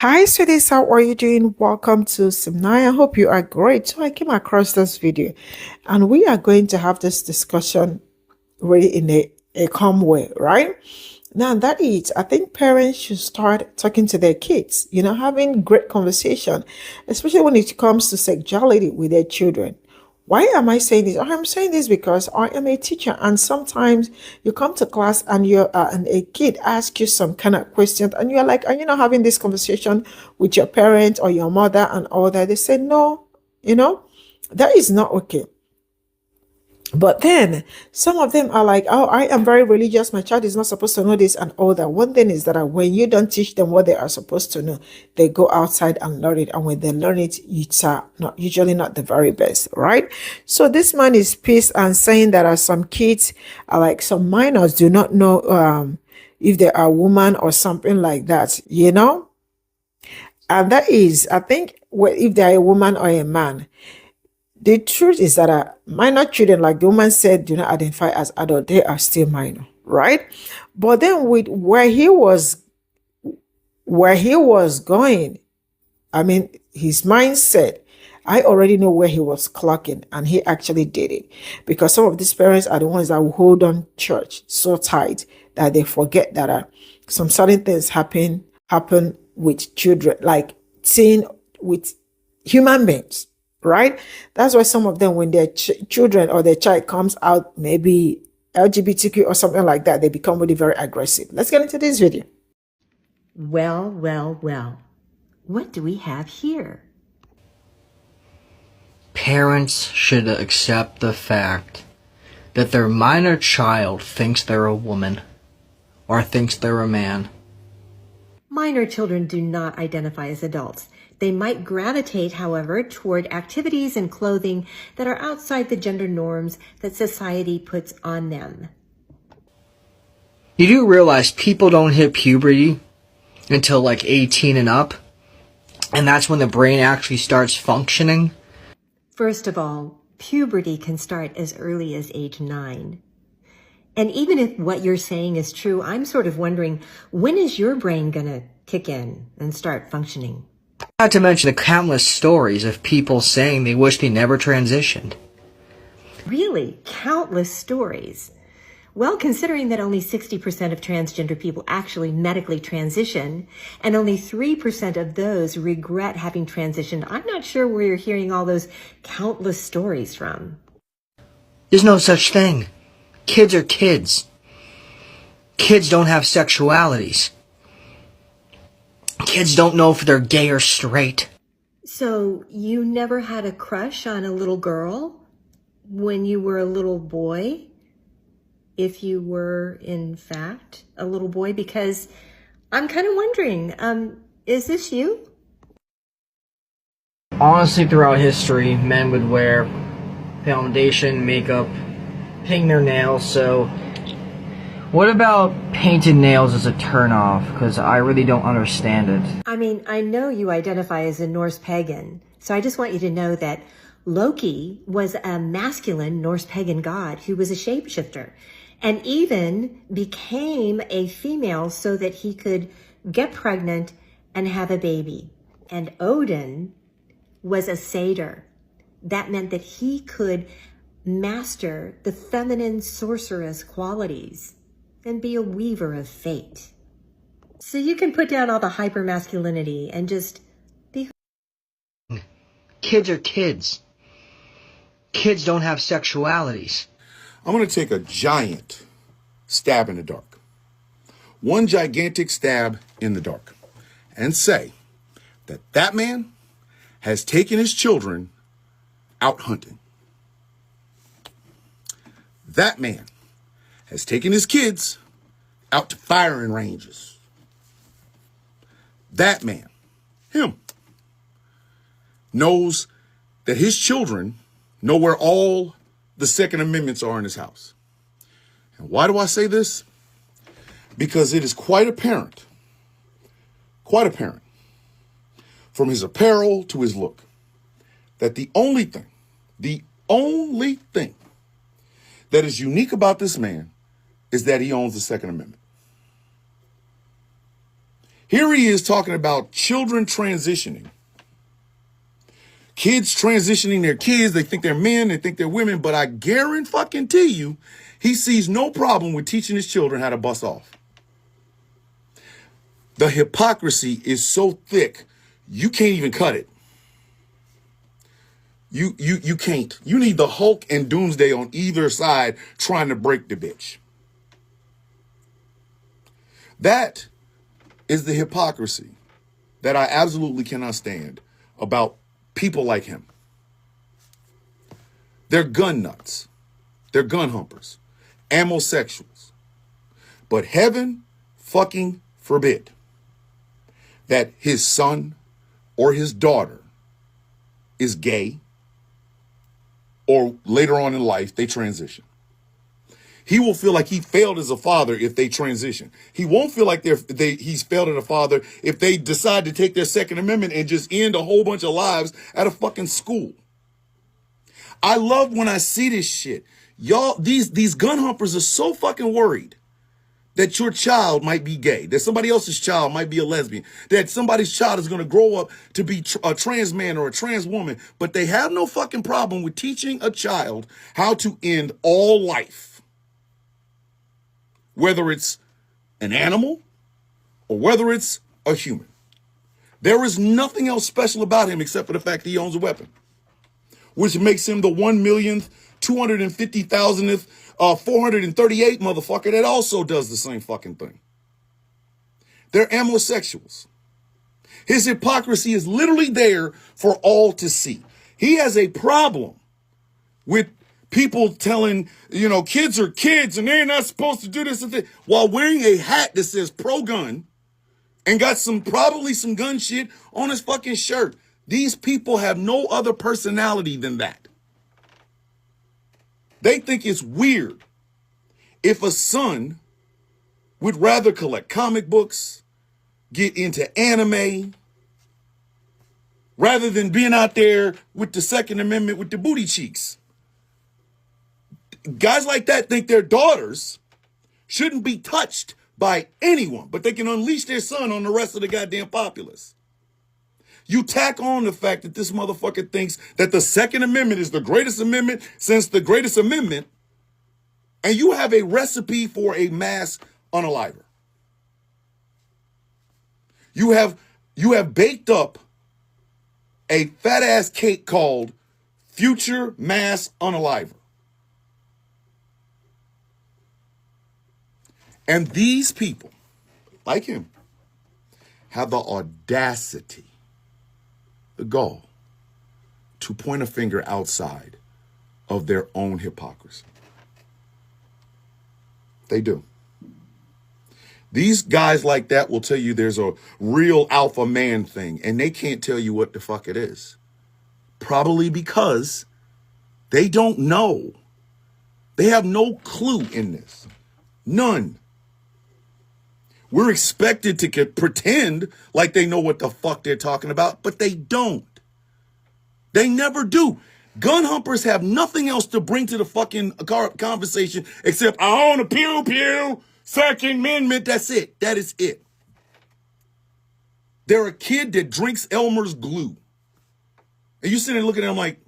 Hi, sweeties. How are you doing? Welcome to Simnai. I hope you are great. So I came across this video and we are going to have this discussion really in a calm way, right? Now that is, I think parents should start talking to their kids, having great conversation, especially when it comes to sexuality with their children. Why am I saying this? I'm saying this because I am a teacher, and sometimes you come to class and and a kid asks you some kind of question, and you're like, are you not having this conversation with your parent or your mother and all that? They say no, you know, that is not okay. But then some of them are like, oh, I am very religious. My child is not supposed to know this and all that. One thing is that when you don't teach them what they are supposed to know, they go outside and learn it. And when they learn it, it's not usually not the very best, right? So this man is pissed and saying that some kids are like some minors do not know if they are a woman or something like that. And that is, I think, if they are a woman or a man. The truth is that minor children, like the woman said, do not identify as adult. They are still minor, right? But then with where he was going, I mean, his mindset, I already know where he was clocking, and he actually did it. Because some of these parents are the ones that will hold on church so tight that they forget that some certain things happen with children, like seeing with human beings, right? That's why some of them, when their children or their child comes out, maybe LGBTQ or something like that, they become really very aggressive. Let's get into this video. Well, well, well. What do we have here? Parents should accept the fact that their minor child thinks they're a woman or thinks they're a man. Minor children do not identify as adults. They might gravitate, however, toward activities and clothing that are outside the gender norms that society puts on them. You do realize people don't hit puberty until like 18 and up, and that's when the brain actually starts functioning? First of all, puberty can start as early as age 9. And even if what you're saying is true, I'm sort of wondering, when is your brain gonna kick in and start functioning? Not to mention the countless stories of people saying they wish they never transitioned. Really? Countless stories. Well, considering that only 60% of transgender people actually medically transition, and only 3% of those regret having transitioned, I'm not sure where you're hearing all those countless stories from. There's no such thing. Kids are kids. Kids don't have sexualities. Kids don't know if they're gay or straight. So you never had a crush on a little girl when you were a little boy? If you were, in fact, a little boy? Because I'm kind of wondering, is this you? Honestly, throughout history, men would wear foundation, makeup, paint their nails, so what about painted nails as a turnoff? Because I really don't understand it. I mean, I know you identify as a Norse pagan, so I just want you to know that Loki was a masculine Norse pagan god who was a shapeshifter and even became a female so that he could get pregnant and have a baby. And Odin was a satyr. That meant that he could master the feminine sorceress qualities and be a weaver of fate. So you can put down all the hypermasculinity and just be. Kids are kids. Kids don't have sexualities. I'm going to take a giant stab in the dark. One gigantic stab in the dark. And say that that man has taken his children out hunting. That man has taken his kids out to firing ranges. That man, him, knows that his children know where all the Second Amendments are in his house. And why do I say this? Because it is quite apparent, from his apparel to his look, that the only thing that is unique about this man is that he owns the Second Amendment. Here he is talking about children transitioning. Kids transitioning their kids. They think they're men. They think they're women. But I guarantee you, he sees no problem with teaching his children how to bust off. The hypocrisy is so thick, you can't even cut it. You can't. You need the Hulk and Doomsday on either side trying to break the bitch. That is the hypocrisy that I absolutely cannot stand about people like him. They're gun nuts. They're gun humpers. Ammosexuals. But heaven fucking forbid that his son or his daughter is gay or later on in life they transition. He will feel like he failed as a father if they transition. He won't feel like he's failed as a father if they decide to take their Second Amendment and just end a whole bunch of lives at a fucking school. I love when I see this shit. Y'all, these gun humpers are so fucking worried that your child might be gay, that somebody else's child might be a lesbian, that somebody's child is going to grow up to be a trans man or a trans woman, but they have no fucking problem with teaching a child how to end all life. Whether it's an animal or whether it's a human. There is nothing else special about him except for the fact that he owns a weapon, which makes him the 1,250,000th, 438 motherfucker that also does the same fucking thing. They're ammosexuals. His hypocrisy is literally there for all to see. He has a problem with people telling, kids are kids and they're not supposed to do this and that, while wearing a hat that says pro-gun and got probably some gun shit on his fucking shirt. These people have no other personality than that. They think it's weird if a son would rather collect comic books, get into anime, rather than being out there with the Second Amendment with the booty cheeks. Guys like that think their daughters shouldn't be touched by anyone, but they can unleash their son on the rest of the goddamn populace. You tack on the fact that this motherfucker thinks that the Second Amendment is the greatest amendment since the greatest amendment, and you have a recipe for a mass unaliver. You have baked up a fat ass cake called future mass unaliver. And these people, like him, have the audacity, the gall, to point a finger outside of their own hypocrisy. They do. These guys like that will tell you there's a real alpha man thing, and they can't tell you what the fuck it is. Probably because they don't know. They have no clue in this. None. We're expected to pretend like they know what the fuck they're talking about, but they don't. They never do. Gun humpers have nothing else to bring to the fucking conversation except, I own a pew, Second Amendment. That's it. That is it. They're a kid that drinks Elmer's glue. And you sitting there looking at them like,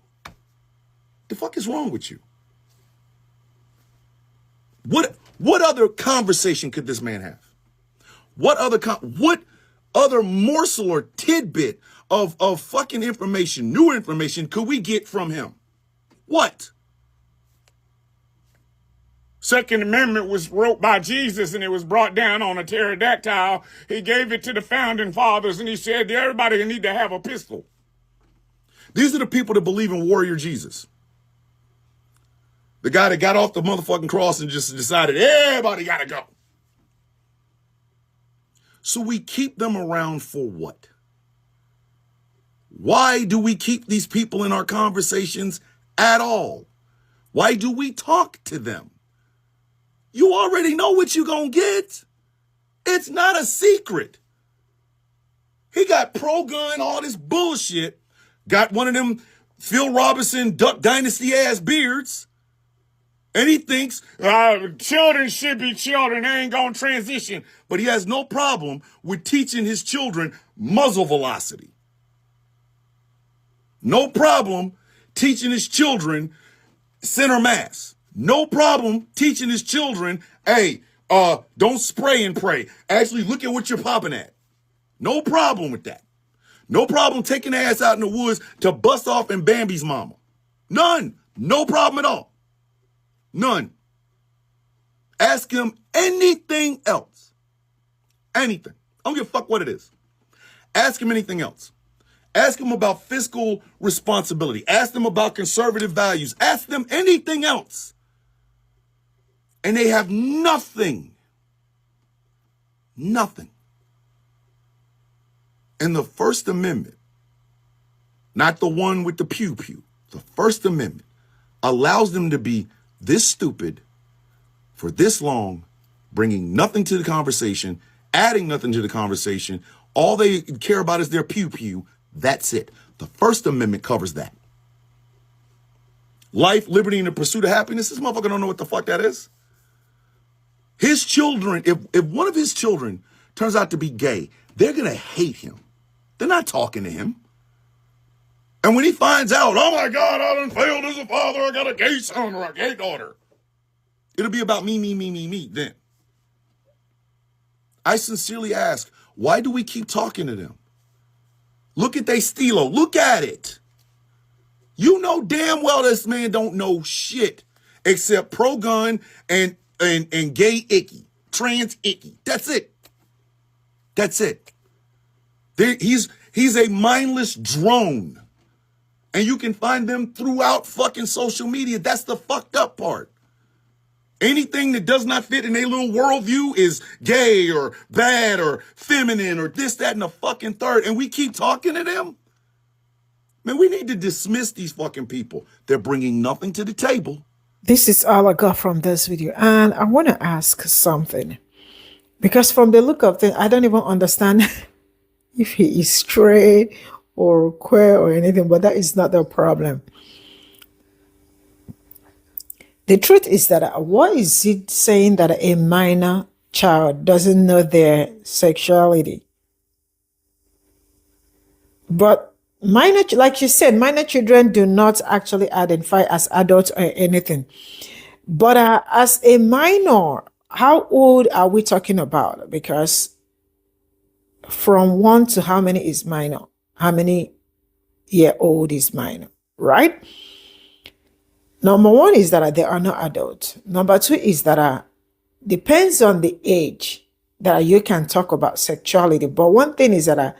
the fuck is wrong with you? What other conversation could this man have? What other morsel or tidbit of fucking information, new information, could we get from him? What? Second Amendment was wrote by Jesus and it was brought down on a pterodactyl. He gave it to the founding fathers and he said everybody need to have a pistol. These are the people that believe in warrior Jesus. The guy that got off the motherfucking cross and just decided everybody gotta go. So we keep them around for what? Why do we keep these people in our conversations at all? Why do we talk to them? You already know what you're going to get. It's not a secret. He got pro-gun, all this bullshit. Got one of them Phil Robinson Duck Dynasty ass beards. And he thinks children should be children. They ain't going to transition. But he has no problem with teaching his children muzzle velocity. No problem teaching his children center mass. No problem teaching his children, hey, don't spray and pray. Actually, look at what you're popping at. No problem with that. No problem taking their ass out in the woods to bust off in Bambi's mama. None. No problem at all. None. Ask him anything else. Anything. I don't give a fuck what it is. Ask him anything else. Ask him about fiscal responsibility. Ask them about conservative values. Ask them anything else. And they have nothing. Nothing. And the First Amendment, not the one with the pew-pew, the First Amendment allows them to be this stupid for this long, bringing nothing to the conversation, adding nothing to the conversation. All they care about is their pew-pew. That's it. The First Amendment covers that. Life, liberty, and the pursuit of happiness. This motherfucker don't know what the fuck that is. His children, if one of his children turns out to be gay, they're going to hate him. They're not talking to him. And when he finds out, oh my God, I done failed as a father, I got a gay son or a gay daughter, it'll be about me then. I sincerely ask, why do we keep talking to them? Look at they stilo. Look at it. You know damn well this man don't know shit except pro-gun and gay icky, trans icky. That's it. That's it. He's a mindless drone. And you can find them throughout fucking social media. That's the fucked up part. Anything that does not fit in their little worldview is gay or bad or feminine or this, that, and the fucking third. And we keep talking to them. Man, we need to dismiss these fucking people. They're bringing nothing to the table. This is all I got from this video. And I want to ask something. Because from the look of things, I don't even understand if he is straight or queer or anything, but that is not the problem. The truth is that what is it saying that a minor child doesn't know their sexuality? But minor, like you said, minor children do not actually identify as adults or anything. But as a minor, how old are we talking about? Because from 1 to how many is minor? How many year old is minor, right? Number 1 is that they are not adults. Number 2 is that depends on the age that you can talk about sexuality. But one thing is that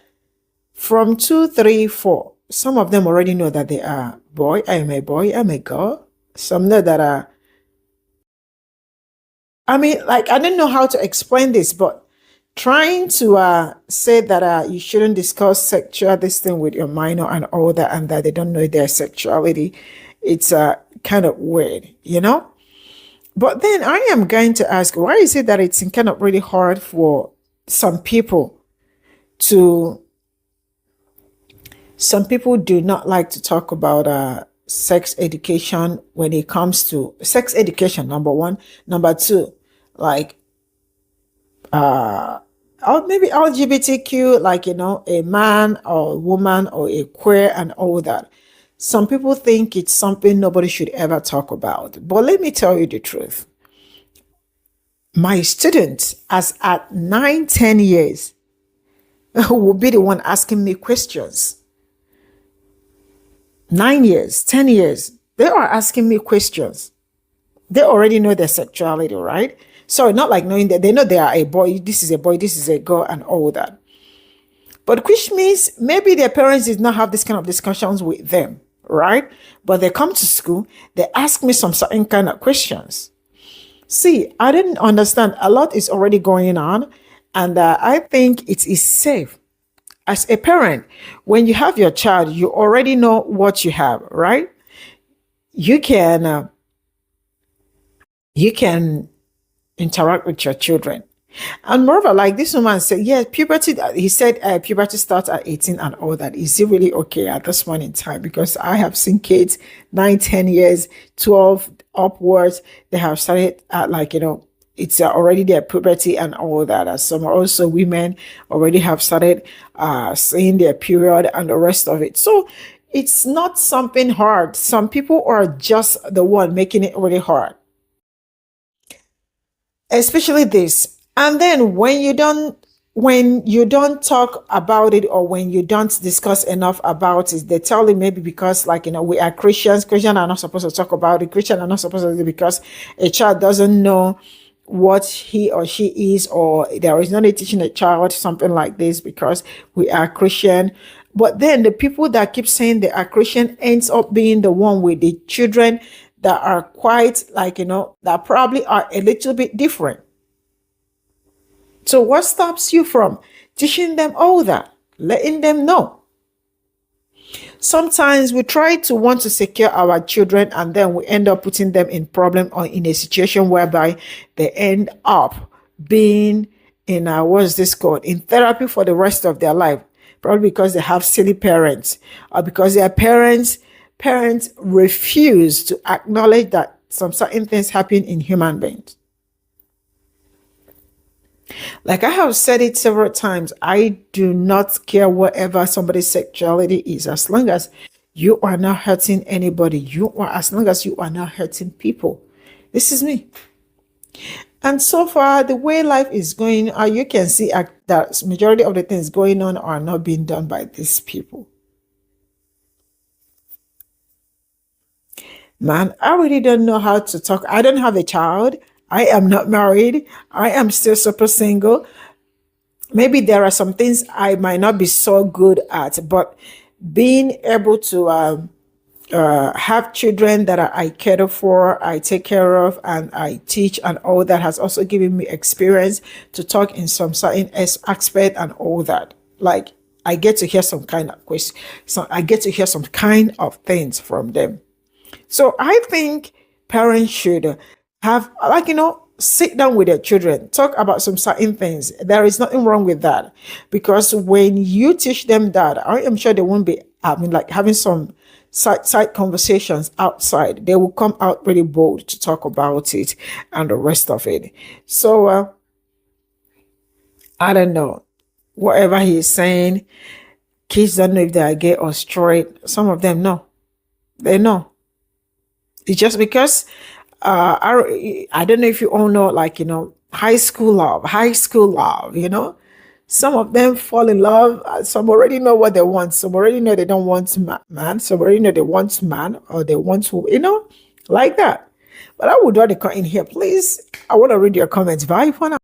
from 2, 3, 4, some of them already know that they are boy, I'm a girl. Some know that I don't know how to explain this, but trying to say that you shouldn't discuss sexual this thing with your minor and all that, and that they don't know their sexuality, it's kind of weird, you know? But then I am going to ask, why is it that it's kind of really hard for some people do not like to talk about sex education when it comes to sex education, number 1. Number 2, like or maybe LGBTQ, like, a man or a woman or a queer and all that. Some people think it's something nobody should ever talk about. But let me tell you the truth. My students, as at 9, 10 years, will be the one asking me questions. 9 years, 10 years, they are asking me questions. They already know their sexuality, right? So not like knowing that they know they are a boy, this is a girl and all that. But which means maybe their parents did not have this kind of discussions with them, right? But they come to school, they ask me some certain kind of questions. See, I didn't understand. A lot is already going on. And I think it is safe. As a parent, when you have your child, you already know what you have, right? You can interact with your children. And moreover, like this woman said, yeah, puberty, he said puberty starts at 18 and all that. Is it really okay at this point in time? Because I have seen kids 9, 10 years, 12, upwards, they have started like, it's already their puberty and all that. As some also women already have started seeing their period and the rest of it. So it's not something hard. Some people are just the one making it really hard, especially this. And then when you don't talk about it, or when you don't discuss enough about it, they tell you maybe because, like, we are Christians. Christians are not supposed to talk about it. Christians are not supposed to do it because a child doesn't know what he or she is, or there is no need teaching a child something like this because we are Christian. But then the people that keep saying they are Christian ends up being the one with the children that are quite, like, that probably are a little bit different. So what stops you from teaching them all that, letting them know? Sometimes we try to want to secure our children, and then we end up putting them in problem, or in a situation whereby they end up being in what's this called, in therapy for the rest of their life, probably because they have silly parents, or because their parents refuse to acknowledge that some certain things happen in human beings. Like I have said it several times, I do not care whatever somebody's sexuality is, as long as you are not hurting anybody. As long as you are not hurting people. This is me. And so far, the way life is going, you can see that majority of the things going on are not being done by these people. Man, I really don't know how to talk. I don't have a child. I am not married. I am still super single. Maybe there are some things I might not be so good at, but being able to have children that I care for, I take care of, and I teach, and all that has also given me experience to talk in some certain aspect and all that. Like, I get to hear some kind of questions. So I get to hear some kind of things from them. So I think parents should have, like, sit down with their children, talk about some certain things. There is nothing wrong with that, because when you teach them that, I am sure they won't be, like, having some side conversations outside. They will come out really bold to talk about it and the rest of it. So I don't know. Whatever he is saying, kids don't know if they are gay or straight. Some of them know. They know. It's just because I don't know if you all know, like, high school love, some of them fall in love. Some already know what they want. Some already know they don't want man. Some already know they want man, or they want to, like that. But I would rather come in here, please. I want to read your comments. Bye for now.